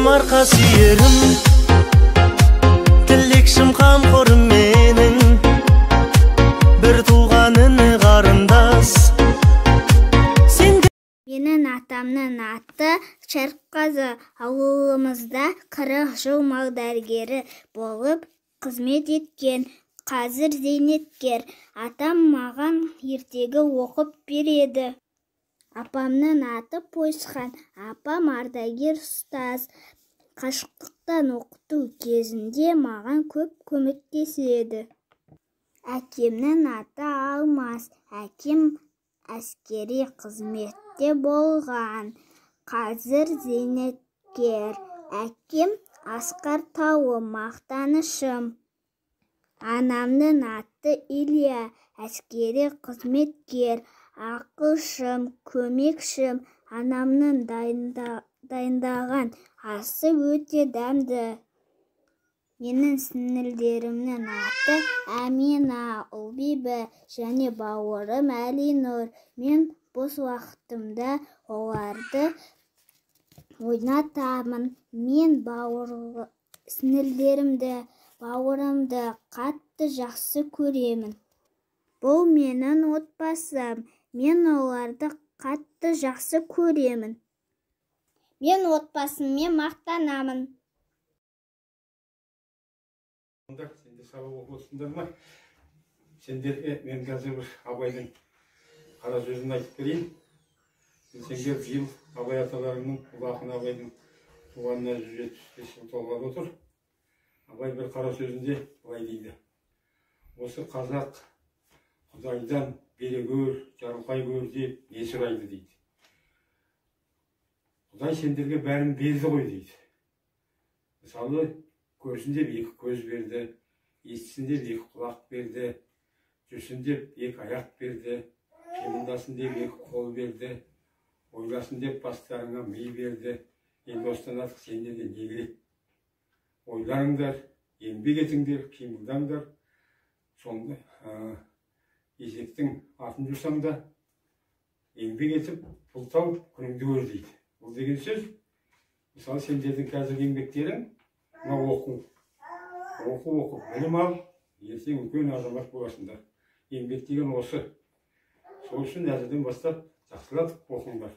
Ата-анам арқа сүйерім, тілекшім қамқорым менің, бір туған іні қарындас. Менің атамның аты Шәріпқазы. Ауылымызда 40 жыл мал дәрігері болып қызмет еткен. Қазір зейнеткер. Атам маған ертегі оқып береді. Апамның аты Пойсхан. Апам ардагер ұстаз. Қашықтықтан оқыту кезінде маған көп көмектеседі. Әкемнің аты Алмас. Әкем әскери қызметте болған. Қазір зейнеткер. Әкем Асқар Тауы, мақтанышым. Анамның аты Илья, әскери қызметкер. Ақылшым, көмекшім. Анамның дайындаған асы өте дәмді. Менің сіңілдерімнің аты Әмина, Ұлбибі және бауырым Әлинұр. Мен бос уақытымда оларды ойнатамын. Мен сіңілдерімді, бауырымды қатты жақсы көремін. Бұл менің отбасым. Мен оларды қатты жақсы көремін. Мен отбасыммен мақтанамын. Сендер сабақ оқып отырсыңдар ма? Сендерге мен қазір бір Абайдың қара сөзін айтып берейін. Сендер биыл Абай аталарының, ұлы ақын Абайдың туғанына 175 жыл толғалы отыр. Абай бір қара сөзінде былай дейді: осы қазақ Құдайдан бере көр, жарылқай көр деп не сұрайды дейді. Құдай сендерге бәрін берді ғой дейді. Мысалы, көрсін деп 2 көз берді, естісін деп 2 құлақ берді, жүрсін деп 2 аяқ берді, қимылдасын деп 2 қол берді, ойласын деп бастарыңа ми берді. Енді осыдан артық сендерге не керек? Ойларыңдар, еңбек етіңдер, қимылдаңдар. Сонда есектің атын жүрсаң да еңбек етіп, пұл тауып күніңді көр дейді. Бұл деген сөз, мысалы сендердің қазіргі еңбектерің оқу, білім ал, ертең үлкен азамат боласыңдар. Еңбек деген осы. Сол үшін әзірден бастап жақсылап оқыңдар.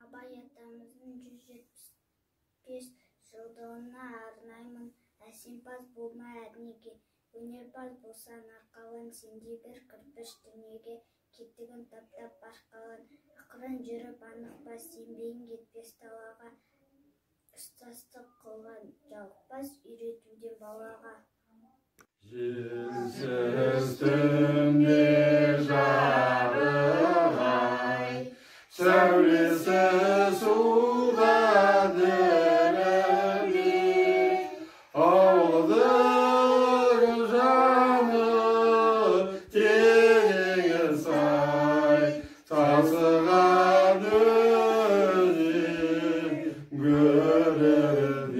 Абай атамыздың 175 жылдығына арнаймын. Әсемпаз болма әрнеге, өнерпаз болсан арқалан, сенде бір кірпіш дүниеге, кетігін таптап башқалан. Ақырын жүріп анықпас, еңбегің кетпес талаға, ұстастық қылған жалықпас, үйретуден балаға. Желсіз түнде жарық-ай, сәулесі суда дірілдей, ауылдың жаны теңіз-ай, тасыған өзен гөрілдей,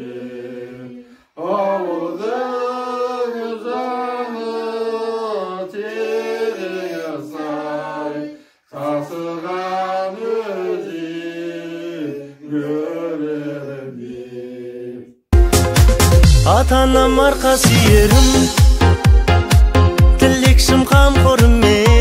ауылдың жаны теңіз-ай, тасыған өзен гөрілдей. Ата-анам арқа сүйерім, тілекшім қамқорым менің.